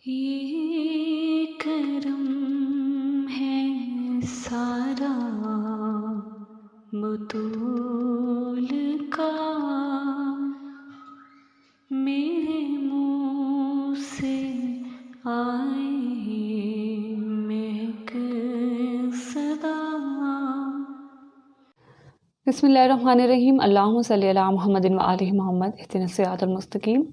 ये करम है सारा बतूल का, मेरे मुँह से आए महक सदा। बिस्मिल्लाहिर्रहमानिर्रहीम। अल्लाहुम्मा सल्ली अला मुहम्मदिन व आलि मोहम्मद इहदिनस सिरातल मुस्तकीम।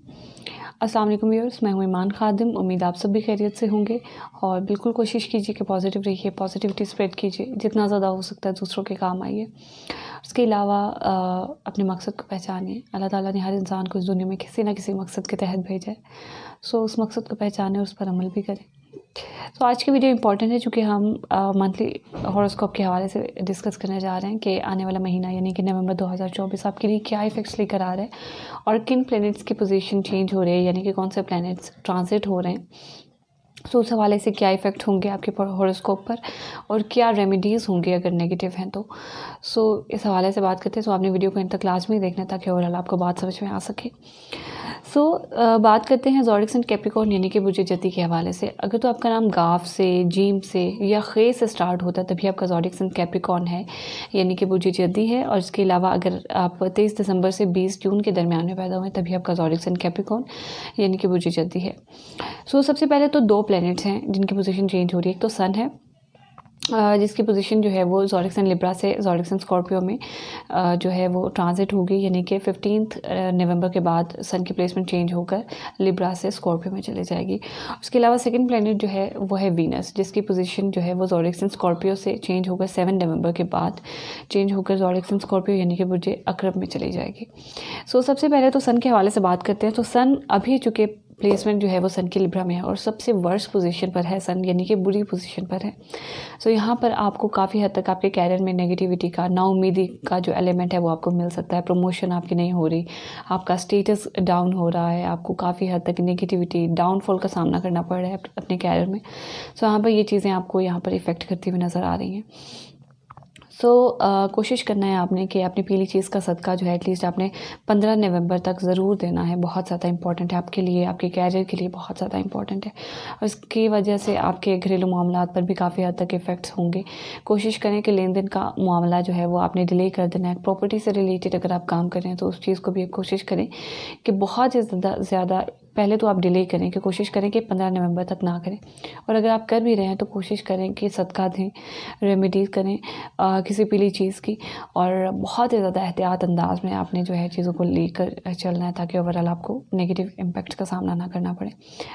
अस्सलाम वालेकुम व्यूअर्स, मैं हूँ ईमान खादिम। उम्मीद आप सब भी खैरियत से होंगे और बिल्कुल कोशिश कीजिए कि पॉजिटिव रहिए, पॉजिटिविटी स्प्रेड कीजिए, जितना ज़्यादा हो सकता है दूसरों के काम आइए। उसके अलावा अपने मकसद को पहचानिए। अल्लाह ताला ने हर इंसान को इस दुनिया में किसी ना किसी मकसद के तहत भेजा है, सो उस मकसद को पहचानें और उस पर अमल भी करें। तो आज की वीडियो इंपॉर्टेंट है क्योंकि हम मंथली हॉरोस्कोप के हवाले से डिस्कस करने जा रहे हैं कि आने वाला महीना यानी कि नवंबर 2024 आपके लिए क्या इफेक्ट्स लेकर आ रहा है और किन प्लैनेट्स की पोजीशन चेंज हो रही है, यानी कि कौन से प्लैनेट्स ट्रांजिट हो रहे हैं। सो उस हवाले से क्या इफ़ेक्ट होंगे आपके हॉरोस्कोप पर और क्या रेमेडीज़ होंगे अगर नेगेटिव हैं तो। सो इस हवाले से बात करते हैं। सो आपने वीडियो को इन तक लाजमी देखना ताकि ओवरऑल आपको बात समझ में आ सके। सो बात करते हैं ज़ोडिएक एंड कैप्रिकॉर्न यानी कि बुर्ज जद्दी के हवाले से। अगर तो आपका नाम गाफ से, जीम से या खे से स्टार्ट होता है तभी आपका ज़ोडिएक एंड कैप्रिकॉर्न है, यानी कि बुर्ज जद्दी है। और इसके अलावा अगर आप 23 दिसंबर से 20 जून के दरमियान में पैदा हुए तभी आपका ज़ोडिएक एंड कैप्रिकॉर्न यानी कि बुर्ज जद्दी है। सो सबसे पहले तो दो प्लैनेट्स हैं जिनकी पोजीशन चेंज हो रही है। एक तो सन है जिसकी पोजीशन जो है वो ज़ोडिएक एंड लिब्रा से ज़ोडिएक एंड स्कॉर्पियो में जो है वो ट्रांजिट होगी, यानी कि 15 नवंबर के बाद सन की प्लेसमेंट चेंज होकर लिब्रा से स्कॉर्पियो में चले जाएगी। उसके अलावा सेकंड प्लैनेट जो है वो है वीनस, जिसकी पोजीशन जो है वो ज़ोडिएक एंड स्कॉर्पियो से चेंज होकर 7 नवंबर के बाद चेंज होकर ज़ोडिएक एंड स्कॉर्पियो यानी कि बुर्ज अकरब में चली जाएगी। सो सबसे पहले तो सन के हवाले से बात करते हैं। तो सन अभी चूँकि प्लेसमेंट जो है वो सन की लिब्रा में है और सबसे वर्स्ट पोजीशन पर है सन, यानी कि बुरी पोजीशन पर है। सो यहाँ पर आपको काफ़ी हद तक आपके कैरियर में नेगेटिविटी का, नाउम्मीदी का जो एलिमेंट है वो आपको मिल सकता है। प्रमोशन आपकी नहीं हो रही, आपका स्टेटस डाउन हो रहा है, आपको काफ़ी हद तक नेगेटिविटी, डाउनफॉल का सामना करना पड़ रहा है अपने कैरियर में। सो यहाँ पर ये चीज़ें आपको यहाँ पर इफ़ेक्ट करती हुई नज़र आ रही हैं। सो कोशिश करना है आपने कि अपनी पीली चीज़ का सदका जो है एटलीस्ट आपने 15 नवंबर तक ज़रूर देना है। बहुत ज़्यादा इंपॉर्टेंट है आपके लिए, आपके कैरियर के लिए बहुत ज़्यादा इंपॉर्टेंट है। और इसकी वजह से आपके घरेलू मामलात पर भी काफ़ी हद तक इफ़ेक्ट्स होंगे। कोशिश करें कि लेन देन का मामला जो है वो आपने डिले कर देना है। प्रॉपर्टी से रिलेटेड अगर आप काम कर रहे हैं तो उस चीज़ को भी कोशिश करें कि बहुत ही ज़्यादा पहले तो आप डिले करें, कि कोशिश करें कि 15 नवंबर तक ना करें। और अगर आप कर भी रहे हैं तो कोशिश करें कि सदका दें, रेमेडीज़ करें किसी पीली चीज़ की, और बहुत ही ज़्यादा एहतियात अंदाज में आपने जो है चीज़ों को लेकर चलना है ताकि ओवरऑल आपको नेगेटिव इम्पैक्ट का सामना ना करना पड़े।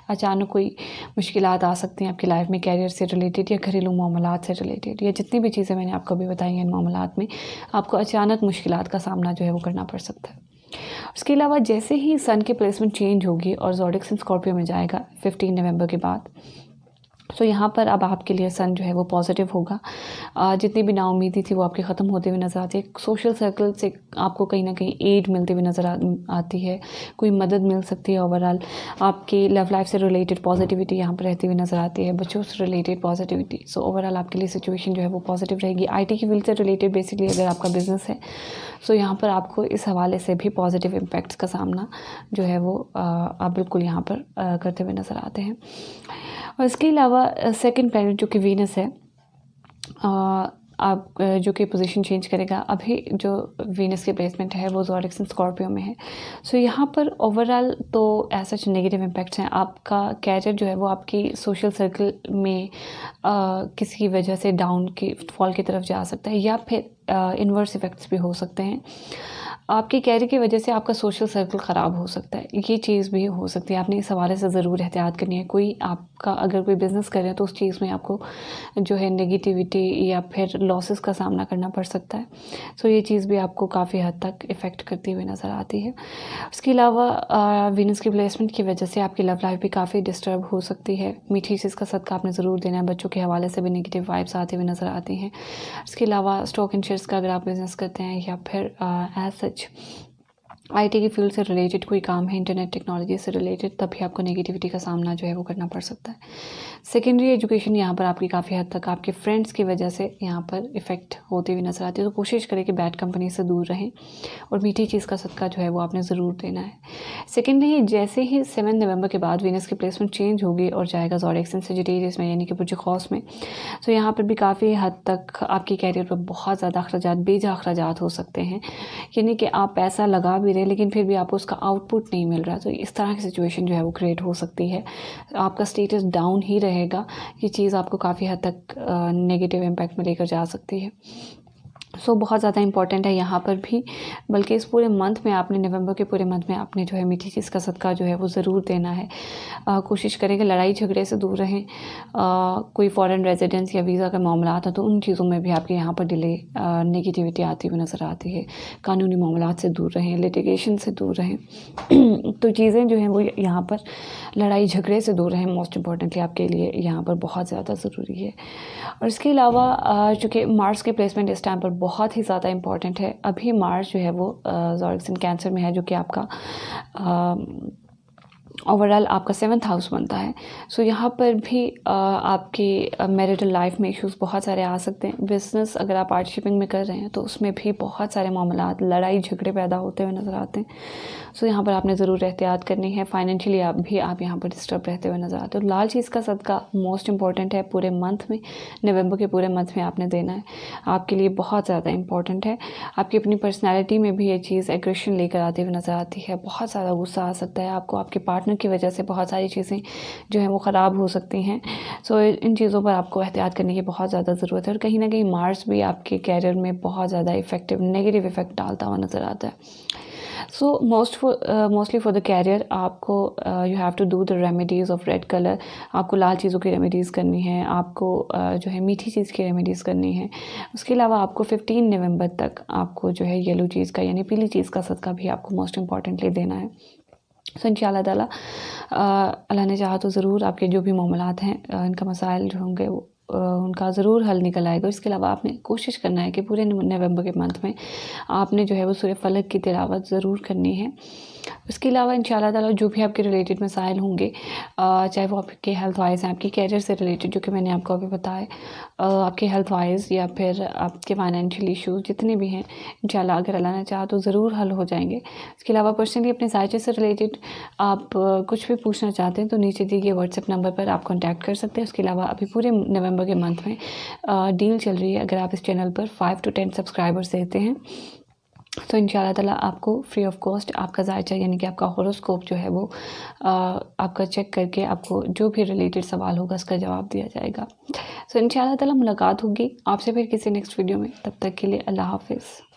अचानक कोई मुश्किलात आ सकती हैं आपकी लाइफ में, कैरियर से रिलेटेड या घरेलू मामलात से रिलेटेड, या जितनी भी चीज़ें मैंने आपको अभी बताई हैं इन मामलात में आपको अचानक मुश्किलात का सामना जो है वो करना पड़ सकता है। उसके अलावा जैसे ही सन की प्लेसमेंट चेंज होगी और ज़ोडिएक एंड स्कॉर्पियो में जाएगा 15 नवंबर के बाद, तो यहाँ पर अब आपके लिए सन जो है वो पॉजिटिव होगा। जितनी भी नाउम्मीदी थी वो आपकी ख़त्म होते हुए नज़र आती है। सोशल सर्कल से आपको कहीं ना कहीं एड मिलती हुई नज़र आती है, कोई मदद मिल सकती है। ओवरऑल आपकी लव लाइफ से रिलेटेड पॉजिटिविटी यहाँ पर रहती हुई नज़र आती है, बच्चों से रिलेटेड पॉजिटिविटी। सो ओवरऑल आपके लिए सिचुएशन जो है वो पॉजिटिव रहेगी। IT की फील्ड से रिलेटेड बेसिकली अगर आपका बिजनेस है सो यहाँ पर आपको इस हवाले से भी पॉजिटिव इम्पैक्ट्स का सामना जो है वो आप बिल्कुल यहाँ पर करते हुए नज़र आते हैं। और इसके अलावा सेकंड प्लैनेट जो कि वीनस है, आप जो कि पोजीशन चेंज करेगा। अभी जो वीनस की प्लेसमेंट है वो ज़ोडिएक एंड स्कॉर्पियो में है। सो यहाँ पर ओवरऑल तो ऐसा नेगेटिव इम्पैक्ट्स हैं। आपका कैरियर जो है वो आपकी सोशल सर्कल में किसी वजह से डाउन की फॉल की तरफ जा सकता है, या फिर इन्वर्स इफ़ेक्ट्स भी हो सकते हैं। आपके कैरियर की वजह से आपका सोशल सर्कल ख़राब हो सकता है, ये चीज़ भी हो सकती है। आपने इस हवाले से ज़रूर एहतियात करनी है। कोई आपका अगर कोई बिज़नेस कर रहे हैं तो उस चीज़ में आपको जो है नेगेटिविटी या फिर लॉसेस का सामना करना पड़ सकता है। सो ये चीज़ भी आपको काफ़ी हद तक इफ़ेक्ट करती हुई नज़र आती है। उसके अलावा वीनस की प्लेसमेंट की वजह से आपकी लव लाइफ भी काफ़ी डिस्टर्ब हो सकती है। मीठी चीज़ का सदका आपने ज़रूर देना है। बच्चों के हवाले से भी नेगेटिव वाइब्स आती हुई नज़र आती हैं। उसके अलावा स्टॉक एंड शेयर्स का अगर आप बिज़नेस करते हैं या फिर एज सच आईटी की फील्ड से रिलेटेड कोई काम है, इंटरनेट टेक्नोलॉजी से रिलेटेड, तभी आपको नेगेटिविटी का सामना जो है वो करना पड़ सकता है। सेकेंडरी एजुकेशन यहाँ पर आपकी काफ़ी हद तक आपके फ्रेंड्स की वजह से यहाँ पर इफ़ेक्ट होती हुई नज़र आती है, तो कोशिश करें कि बैड कंपनी से दूर रहें और मीठी चीज़ का सदका जो है वो आपने ज़रूर देना है। सेकेंडली, जैसे ही 7 नवंबर के बाद वीनस की प्लेसमेंट चेंज होगी और जाएगा ज़ोडिएक सजिटेरियस में यानी कि बुर्ज कौस में, तो यहाँ पर भी काफ़ी हद तक आपकी कैरियर पर बहुत ज़्यादा अखराजात, बेजा अखराजात हो सकते हैं, यानी कि आप पैसा लगा भी रहे लेकिन फिर भी आपको उसका आउटपुट नहीं मिल रहा। तो इस तरह की सिचुएशन जो है वो क्रिएट हो सकती है, आपका स्टेटस डाउन ही रहेगा। ये चीज़ आपको काफ़ी हद तक नेगेटिव इम्पैक्ट में लेकर जा सकती है। सो बहुत ज़्यादा इंपॉर्टेंट है यहाँ पर भी, बल्कि इस पूरे मंथ में आपने, नवंबर के पूरे मंथ में आपने जो है मीठी चीज़ का सदका जो है वो ज़रूर देना है। कोशिश करें कि लड़ाई झगड़े से दूर रहें। कोई फॉरेन रेजिडेंस या वीज़ा का मामला आता तो उन चीज़ों में भी आपके यहाँ पर डिले, नेगेटिविटी आती हुई नज़र आती है। कानूनी मामलात से दूर रहें, लिटिगेशन से दूर रहें। तो चीज़ें जो हैं वो यहाँ पर लड़ाई झगड़े से दूर रहें, मोस्ट इम्पॉर्टेंटली आपके लिए यहाँ पर बहुत ज़्यादा ज़रूरी है। और इसके अलावा चूँकि मार्स की प्लेसमेंट इस टाइम पर बहुत ही ज़्यादा इंपॉर्टेंट है। अभी मार्स जो है वो ज़ोडिएक कैंसर में है, जो कि आपका ओवरऑल आपका 7th हाउस बनता है। सो यहाँ पर भी आपकी मैरिटल लाइफ में इश्यूज़ बहुत सारे आ सकते हैं। बिज़नेस अगर आप पार्टनरशिपिंग में कर रहे हैं तो उसमें भी बहुत सारे मामलात, लड़ाई झगड़े पैदा होते हुए नज़र आते हैं। सो यहाँ पर आपने ज़रूर एहतियात करनी है। फाइनेंशियली आप यहाँ पर डिस्टर्ब रहते हुए नज़र आते हो। लाल चीज़ का सदका मोस्ट इंपॉर्टेंट है पूरे मंथ में, नवंबर के पूरे मंथ में आपने देना है, आपके लिए बहुत ज़्यादा इंपॉर्टेंट है। आपकी अपनी पर्सनैलिटी में भी ये चीज़ एग्रेशन लेकर आती हुई नज़र आती है। बहुत ज़्यादा गुस्सा आ सकता है आपको, आपके पार्टनर की वजह से बहुत सारी चीज़ें जो हैं वो ख़राब हो सकती हैं। सो इन चीज़ों पर आपको एहतियात करने की बहुत ज़्यादा ज़रूरत है। और कहीं ना कहीं मार्स भी आपके कैरियर में बहुत ज़्यादा इफेक्टिव, नेगेटिव इफेक्ट डालता हुआ नज़र आता है। So mostly for the career आपको you have to do the remedies of red colour. आपको लाल चीज़ों की रेमेडीज़ करनी है, आपको जो है मीठी चीज़ की रेमेडीज़ करनी है। उसके अलावा आपको 15 नवंबर तक आपको जो है येलो चीज़ का यानी पीली चीज़ का सदका भी आपको मोस्ट इम्पॉर्टेंटली देना है। सो इंशाअल्लाह ताला अल्लाह ने चाहा तो ज़रूर आपके जो भी मामलात हैं, इनका मसाइल जो होंगे वो उनका ज़रूर हल निकल आएगा। इसके अलावा आपने कोशिश करना है कि पूरे नवंबर के मंथ में आपने जो है वो सूरह फलक की तिलावत ज़रूर करनी है। उसके अलावा इंशाअल्लाह ताला जो भी आपके रिलेटेड मसाइल होंगे, चाहे वो आपके हेल्थ वाइज हैं, आपकी कैरियर से रिलेटेड जो कि मैंने आपको अभी बताया, आपके हेल्थ वाइज या फिर आपके फाइनेंशियल इश्यूज़ जितने भी हैं, इंशाअल्लाह अगर अल्लाह ने चाहा तो ज़रूर हल हो जाएंगे। इसके अलावा पर्सनली अपने साइट से रिलेटेड आप कुछ भी पूछना चाहते हैं तो नीचे दिए गए व्हाट्सएप नंबर पर आप कॉन्टैक्ट कर सकते हैं। उसके अलावा अभी पूरे नवंबर के मंथ में डील चल रही है। अगर आप इस चैनल पर 5 to 10 सब्सक्राइबर्स देते हैं तो इंशाअल्लाह ताला आपको फ्री ऑफ कॉस्ट आपका जायचा यानी कि आपका होरोस्कोप जो है वो आपका चेक करके आपको जो भी रिलेटेड सवाल होगा उसका जवाब दिया जाएगा। सो इंशाअल्लाह ताला मुलाकात होगी आपसे फिर किसी नेक्स्ट वीडियो में। तब तक के लिए अल्लाह हाफिज़।